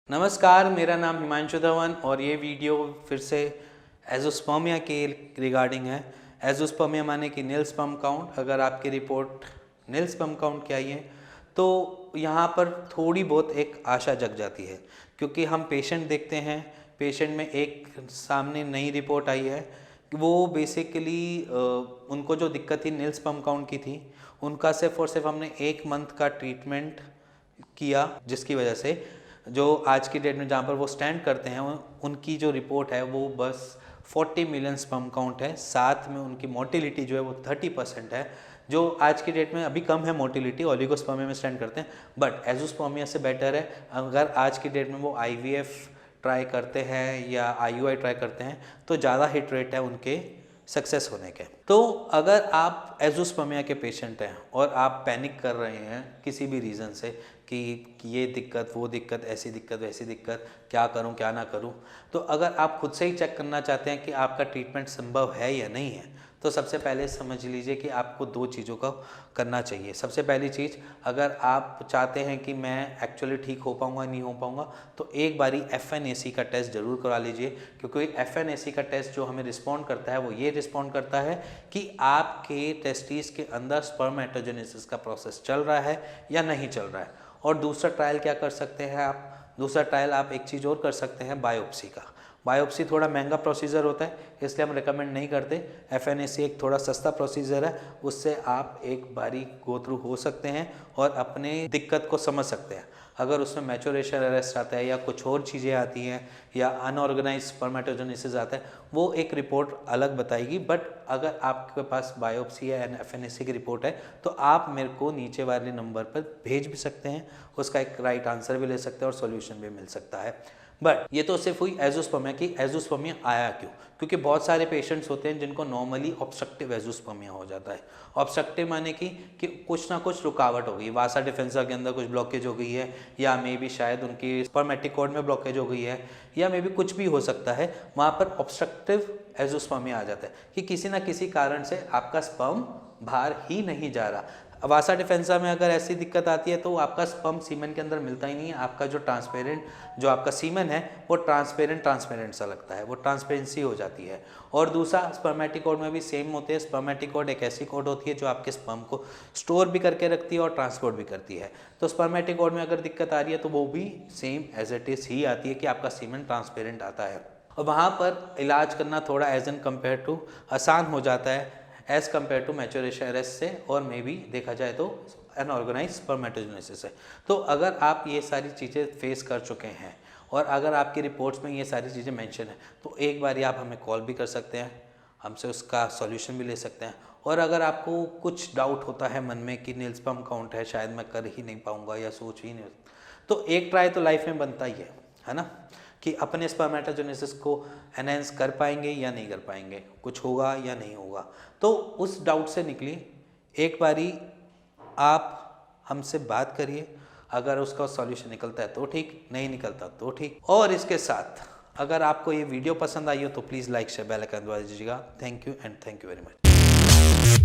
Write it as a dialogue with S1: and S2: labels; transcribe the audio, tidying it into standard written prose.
S1: नमस्कार, मेरा नाम हिमांशु धवन और ये वीडियो फिर से एज़ोस्पर्मिया के रिगार्डिंग है। एज़ोस्पर्मिया माने कि नील स्पर्म काउंट। अगर आपकी रिपोर्ट नील स्पर्म काउंट की आई है तो यहाँ पर थोड़ी बहुत एक आशा जग जाती है, क्योंकि हम पेशेंट देखते हैं, पेशेंट में एक सामने नई रिपोर्ट आई है कि वो बेसिकली उनको जो दिक्कत थी नील स्पर्म काउंट की थी, उनका सिर्फ और सिर्फ हमने 1 मंथ का ट्रीटमेंट किया, जिसकी वजह से जो आज की डेट में जहाँ पर वो स्टैंड करते हैं उनकी जो रिपोर्ट है वो बस 40 मिलियन स्पर्म काउंट है। साथ में उनकी मोटिलिटी जो है वो 30% है, जो आज की डेट में अभी कम है मोटिलिटी, ओलिगोस्पर्मिया में स्टैंड करते हैं, बट एज़ोस्पर्मिया से बेटर है। अगर आज की डेट में वो IVF ट्राई करते हैं या IUI ट्राई करते हैं तो ज़्यादा हिट रेट है उनके सक्सेस होने के। तो अगर आप एज़ोस्पर्मिया के पेशेंट हैं और आप पैनिक कर रहे हैं किसी भी रीज़न से कि ये दिक्कत, वो दिक्कत, ऐसी दिक्कत, वैसी दिक्कत, क्या करूं क्या ना करूं, तो अगर आप खुद से ही चेक करना चाहते हैं कि आपका ट्रीटमेंट संभव है या नहीं है, तो सबसे पहले समझ लीजिए कि आपको 2 चीज़ों का करना चाहिए। सबसे पहली चीज़, अगर आप चाहते हैं कि मैं एक्चुअली ठीक हो पाऊँगा नहीं हो पाऊँगा, तो एक बारी FNAC का टेस्ट ज़रूर करा लीजिए, क्योंकि FNAC का टेस्ट जो हमें रिस्पॉन्ड करता है वो ये रिस्पॉन्ड करता है कि आपके टेस्टिस के अंदर स्पर्मेटोजेनेसिस का प्रोसेस चल रहा है या नहीं चल रहा है। और दूसरा ट्रायल क्या कर सकते हैं आप, दूसरा ट्रायल आप एक चीज़ और कर सकते हैं, बायोप्सी का। बायोप्सी थोड़ा महंगा प्रोसीजर होता है, इसलिए हम रिकमेंड नहीं करते। FNAC एक थोड़ा सस्ता प्रोसीजर है, उससे आप एक बारी गो थ्रू हो सकते हैं और अपने दिक्कत को समझ सकते हैं। अगर उसमें मैच्योरेशन अरेस्ट आता है या कुछ और चीज़ें आती हैं या अनऑर्गेनाइज स्पर्मेटोजेनेसिस आता है, वो एक रिपोर्ट अलग बताएगी। बट अगर आपके पास बायोप्सी या FNAC की रिपोर्ट है तो आप मेरे को नीचे वाले नंबर पर भेज भी सकते हैं, उसका एक राइट आंसर भी ले सकते हैं और सॉल्यूशन भी मिल सकता है। बट ये तो सिर्फ हुई एज़ोस्पर्मिया की। एज़ोस्पर्मिया आया क्यों? क्योंकि बहुत सारे पेशेंट्स होते हैं जिनको नॉर्मली ऑब्स्ट्रक्टिव एज़ोस्पर्मिया हो जाता है। ऑब्स्ट्रक्टिव माने कि कुछ ना कुछ रुकावट हो गई, वासा डिफेंसा के अंदर कुछ ब्लॉकेज हो गई है, या मे बी शायद उनकी स्पर्मेटिक कॉर्ड में ब्लॉकेज हो गई है, या मे बी कुछ भी हो सकता है, वहाँ पर ऑब्स्ट्रक्टिव एज़ोस्पर्मिया आ जाता है कि किसी ना किसी कारण से आपका स्पर्म बाहर ही नहीं जा रहा। वासा डिफेंसा में अगर ऐसी दिक्कत आती है तो आपका स्पर्म सीमेन के अंदर मिलता ही नहीं है, आपका जो ट्रांसपेरेंट जो आपका सीमेन है वो ट्रांसपेरेंट सा लगता है, वो ट्रांसपेरेंसी हो जाती है। और दूसरा, स्पर्मेटिकोड में भी सेम होते हैं। स्पर्मेटिकोड एक ऐसी कोड होती है जो आपके स्पर्म को स्टोर भी करके रखती है और ट्रांसपोर्ट भी करती है। तो स्पर्मेटिकोड में अगर दिक्कत आ रही है तो वो भी सेम एज इट इज़ ही आती है कि आपका सीमेन ट्रांसपेरेंट आता है, और वहाँ पर इलाज करना थोड़ा एज एन कम्पेयर टू आसान हो जाता है as compare to maturation arrest से, और मे बी देखा जाए तो अनऑर्गेनाइज स्पर्मेटोजेनेसिस से। तो अगर आप ये सारी चीज़ें फेस कर चुके हैं और अगर आपकी रिपोर्ट्स में ये सारी चीज़ें मेंशन है तो एक बार आप हमें कॉल भी कर सकते हैं, हमसे उसका सॉल्यूशन भी ले सकते हैं। और अगर आपको कुछ डाउट होता है मन में कि नील स्पर्म काउंट है, शायद मैं कर ही नहीं पाऊँगा या सोच ही नहीं, तो एक ट्राई तो लाइफ में बनता ही है ना, कि अपने स्पर्मेटोजेनेसिस को एनहेंस कर पाएंगे या नहीं कर पाएंगे, कुछ होगा या नहीं होगा। तो उस डाउट से निकलिए, एक बारी आप हमसे बात करिए, अगर उसका सॉल्यूशन निकलता है तो ठीक, नहीं निकलता तो ठीक। और इसके साथ अगर आपको ये वीडियो पसंद आई हो तो please like share bell icon दबा दीजिएगा। Thank you and thank you very much.